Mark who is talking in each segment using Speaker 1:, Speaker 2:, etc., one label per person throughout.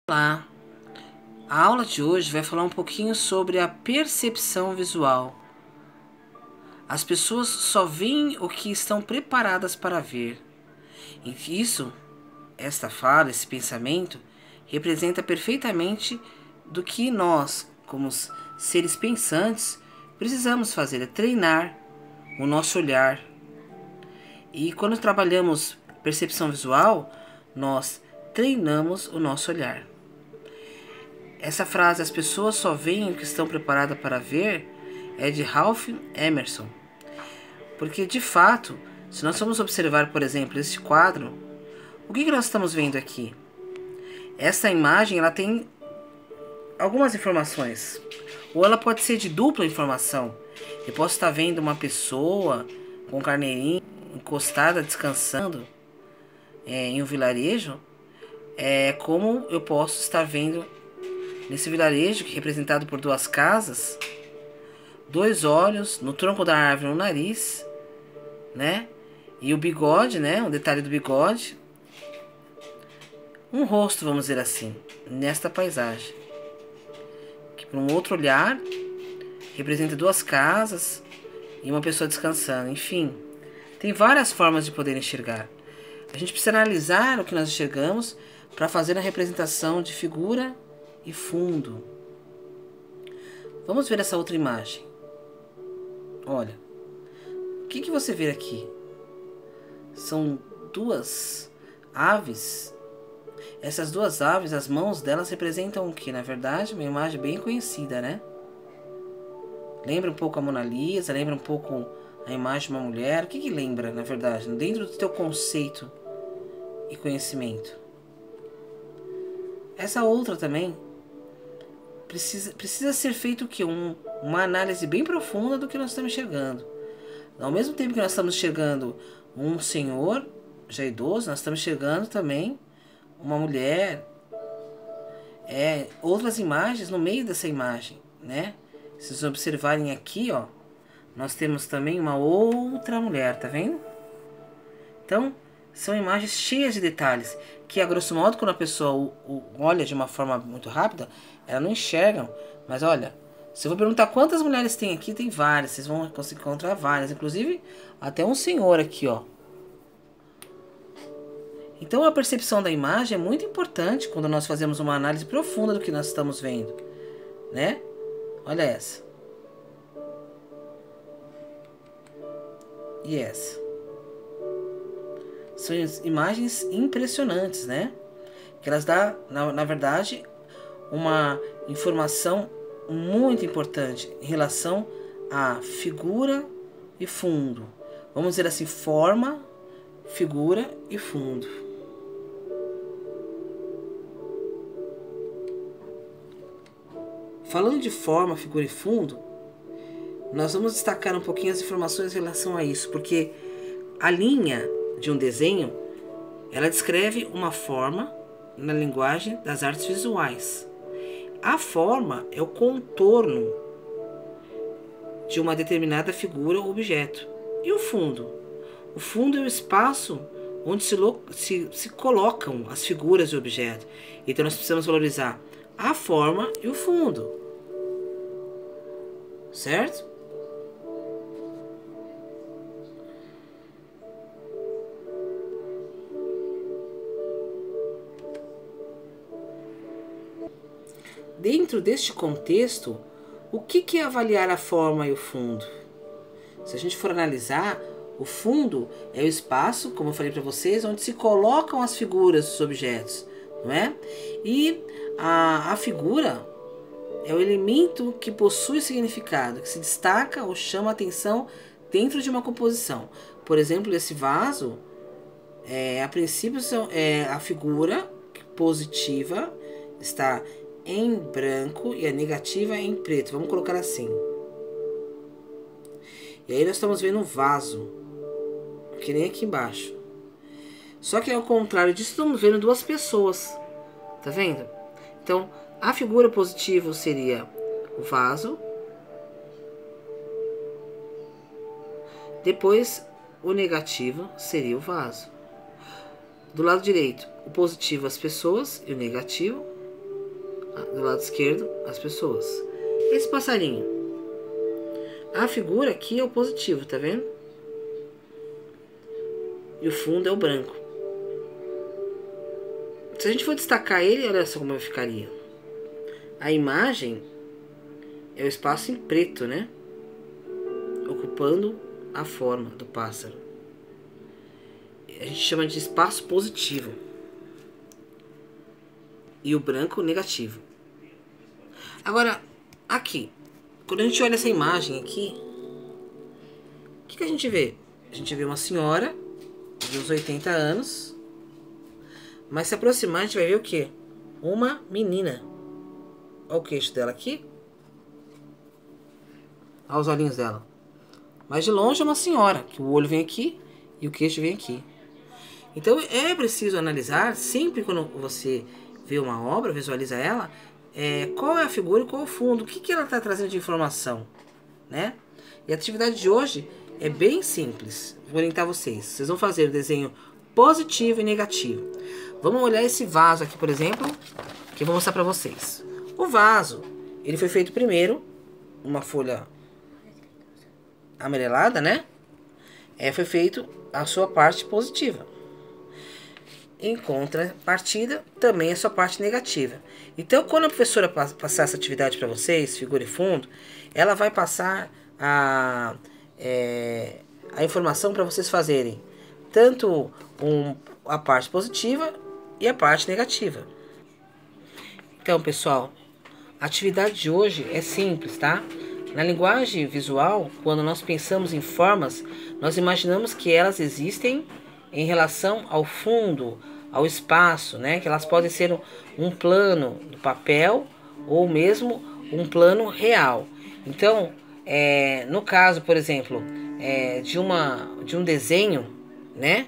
Speaker 1: Olá! A aula de hoje vai falar um pouquinho sobre a percepção visual. As pessoas só veem o que estão preparadas para ver. E esta fala, esse pensamento, representa perfeitamente do que nós, como seres pensantes, precisamos fazer, é treinar o nosso olhar. E quando trabalhamos percepção visual, nós treinamos o nosso olhar. Essa frase, as pessoas só veem o que estão preparadas para ver, é de Ralph Emerson. Porque, de fato, se nós formos observar, por exemplo, este quadro, o que nós estamos vendo aqui? Essa imagem, ela tem algumas informações. Ou ela pode ser de dupla informação. Eu posso estar vendo uma pessoa com um carneirinho encostada, descansando em um vilarejo, como eu posso estar vendo nesse vilarejo, que é representado por duas casas, dois olhos, no tronco da árvore um nariz, né? E o bigode, né? Um detalhe do bigode. Um rosto, vamos dizer assim, nesta paisagem. Que por um outro olhar, representa duas casas e uma pessoa descansando. Enfim, tem várias formas de poder enxergar. A gente precisa analisar o que nós enxergamos para fazer a representação de figura e fundo. Vamos ver essa outra imagem. Olha, o que você vê aqui? São duas aves. Essas duas aves, as mãos delas representam o que? Na verdade, uma imagem bem conhecida, né? Lembra um pouco a Mona Lisa, lembra um pouco a imagem de uma mulher. O que lembra, na verdade, dentro do teu conceito e conhecimento? Essa outra também precisa ser feito o quê? Uma análise bem profunda do que nós estamos enxergando. Ao mesmo tempo que nós estamos enxergando um senhor já idoso, nós estamos enxergando também uma mulher, outras imagens no meio dessa imagem, né? Se vocês observarem aqui, ó, nós temos também uma outra mulher, tá vendo? Então, são imagens cheias de detalhes, que a grosso modo, quando a pessoa olha de uma forma muito rápida, ela não enxergam. Mas olha, se eu vou perguntar quantas mulheres tem aqui, tem várias, vocês vão conseguir encontrar várias, inclusive até um senhor aqui, ó. Então a percepção da imagem é muito importante quando nós fazemos uma análise profunda do que nós estamos vendo, né? Olha essa. E essa. São imagens impressionantes, né? Que elas dão, na verdade, uma informação muito importante em relação a figura e fundo. Vamos dizer assim, forma, figura e fundo. Falando de forma, figura e fundo, nós vamos destacar um pouquinho as informações em relação a isso, porque a linha de um desenho, ela descreve uma forma na linguagem das artes visuais. A forma é o contorno de uma determinada figura ou objeto. E o fundo? O fundo é o espaço onde se colocam as figuras e objetos. Então nós precisamos valorizar a forma e o fundo. Certo? Dentro deste contexto, o que é avaliar a forma e o fundo? Se a gente for analisar, o fundo é o espaço, como eu falei para vocês, onde se colocam as figuras dos objetos, não é? E a figura é o elemento que possui significado, que se destaca ou chama a atenção dentro de uma composição. Por exemplo, esse vaso, a princípio, a figura positiva está em branco e a negativa em preto. Vamos colocar assim. E aí nós estamos vendo um vaso, que nem aqui embaixo. Só que ao contrário disso, estamos vendo duas pessoas. Tá vendo? Então, a figura positiva seria o vaso. Depois, o negativo seria o vaso. Do lado direito, o positivo as pessoas e o negativo. Do lado esquerdo, as pessoas. Esse passarinho. A figura aqui é o positivo, tá vendo? E o fundo é o branco. Se a gente for destacar ele, olha só como ficaria. A imagem é o espaço em preto, né? Ocupando a forma do pássaro. A gente chama de espaço positivo. E o branco negativo. Agora, aqui. Quando a gente olha essa imagem aqui, o que a gente vê? A gente vê uma senhora de uns 80 anos. Mas se aproximar, a gente vai ver o quê? Uma menina. Olha o queixo dela aqui. Olha os olhinhos dela. Mas de longe é uma senhora, que o olho vem aqui e o queixo vem aqui. Então é preciso analisar, sempre quando você vê uma obra, visualiza ela, qual é a figura e qual é o fundo, o que ela está trazendo de informação, né? E a atividade de hoje é bem simples. Vou orientar vocês. Vocês vão fazer o desenho positivo e negativo. Vamos olhar esse vaso aqui, por exemplo, que eu vou mostrar para vocês. O vaso, ele foi feito primeiro, uma folha amarelada, né? Foi feito a sua parte positiva. Em contrapartida, também a sua parte negativa. Então, quando a professora passar essa atividade para vocês, figura e fundo, ela vai passar a informação para vocês fazerem tanto a parte positiva e a parte negativa. Então, pessoal, a atividade de hoje é simples, tá? Na linguagem visual, quando nós pensamos em formas, nós imaginamos que elas existem em relação ao fundo, ao espaço, né? Que elas podem ser um plano do papel ou mesmo um plano real. Então, no caso, por exemplo, de um desenho, né?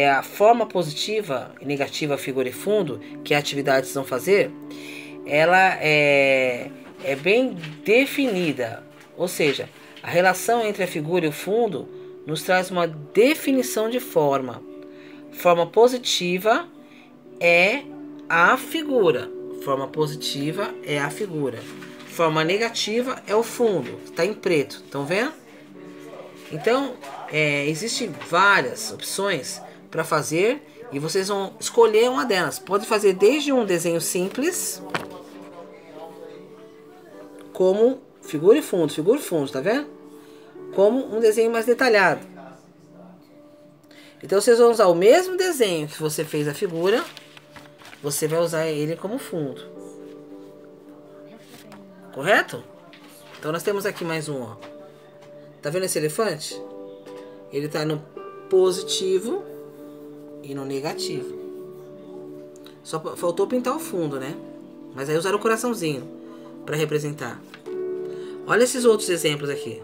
Speaker 1: A forma positiva e negativa, figura e fundo, que a atividade vocês vão fazer, ela é bem definida. Ou seja, a relação entre a figura e o fundo nos traz uma definição de forma. Forma positiva é a figura. Forma positiva é a figura. Forma negativa é o fundo. Está em preto. Estão vendo? Então, existem várias opções para fazer e vocês vão escolher uma delas. Pode fazer desde um desenho simples, como figura e fundo, tá vendo? Como um desenho mais detalhado. Então, vocês vão usar o mesmo desenho que você fez a figura, você vai usar ele como fundo. Correto? Então, nós temos aqui mais um, ó. Tá vendo esse elefante? Ele tá no positivo e no negativo. Só faltou pintar o fundo, né? Mas aí usaram o coraçãozinho para representar. Olha esses outros exemplos aqui.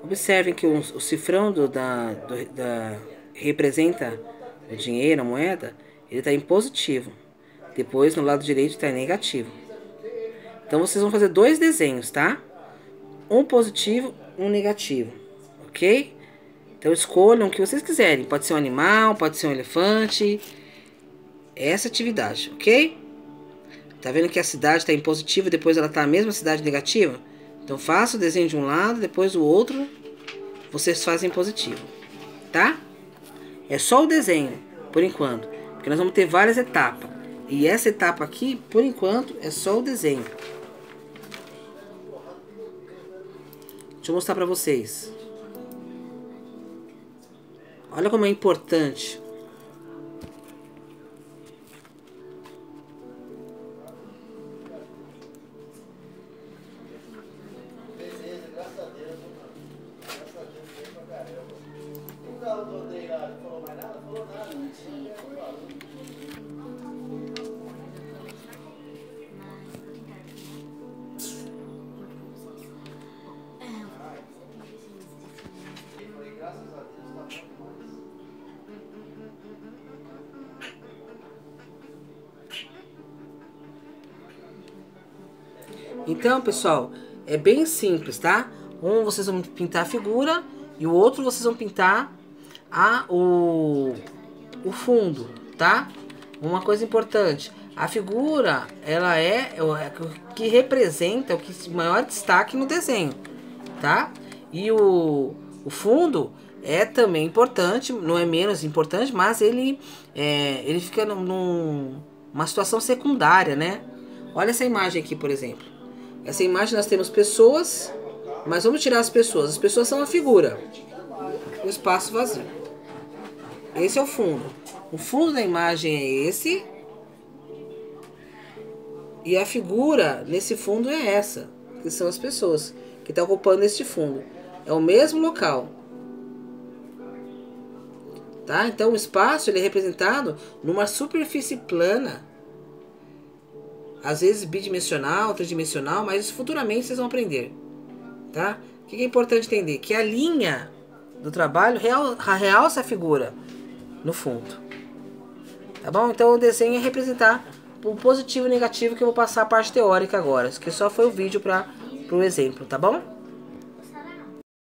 Speaker 1: Observem que o cifrão representa o dinheiro, a moeda, ele está em positivo. Depois, no lado direito, está em negativo. Então, vocês vão fazer dois desenhos, tá? Um positivo, um negativo. Ok? Então, escolham o que vocês quiserem. Pode ser um animal, pode ser um elefante. Essa atividade, ok? Tá vendo que a cidade está em positivo, depois ela está a mesma cidade negativa? Então, faça o desenho de um lado, depois o outro, vocês fazem positivo, tá? é só o desenho, por enquanto. Porque nós vamos ter várias etapas. E essa etapa aqui, por enquanto, é só o desenho. Deixa eu mostrar pra vocês. Olha como é importante. Então, pessoal, é bem simples, tá? Um vocês vão pintar a figura e o outro vocês vão pintar o fundo, tá? Uma coisa importante, a figura, ela é o que representa, o que maior destaque no desenho, tá? E o fundo é também importante, não é menos importante, mas ele fica numa situação secundária, né? Olha essa imagem aqui, por exemplo. Essa imagem nós temos pessoas, mas vamos tirar as pessoas. As pessoas são a figura, o espaço vazio. Esse é o fundo. O fundo da imagem é esse. E a figura nesse fundo é essa, que são as pessoas que estão ocupando este fundo. É o mesmo local. Tá? Então o espaço ele é representado numa superfície plana. Às vezes bidimensional, tridimensional, mas isso futuramente vocês vão aprender. Tá? O que é importante entender? Que a linha do trabalho realça a figura no fundo. Tá bom? Então o desenho é representar o positivo e negativo, que eu vou passar a parte teórica agora. Isso que só foi o vídeo para o exemplo, tá bom?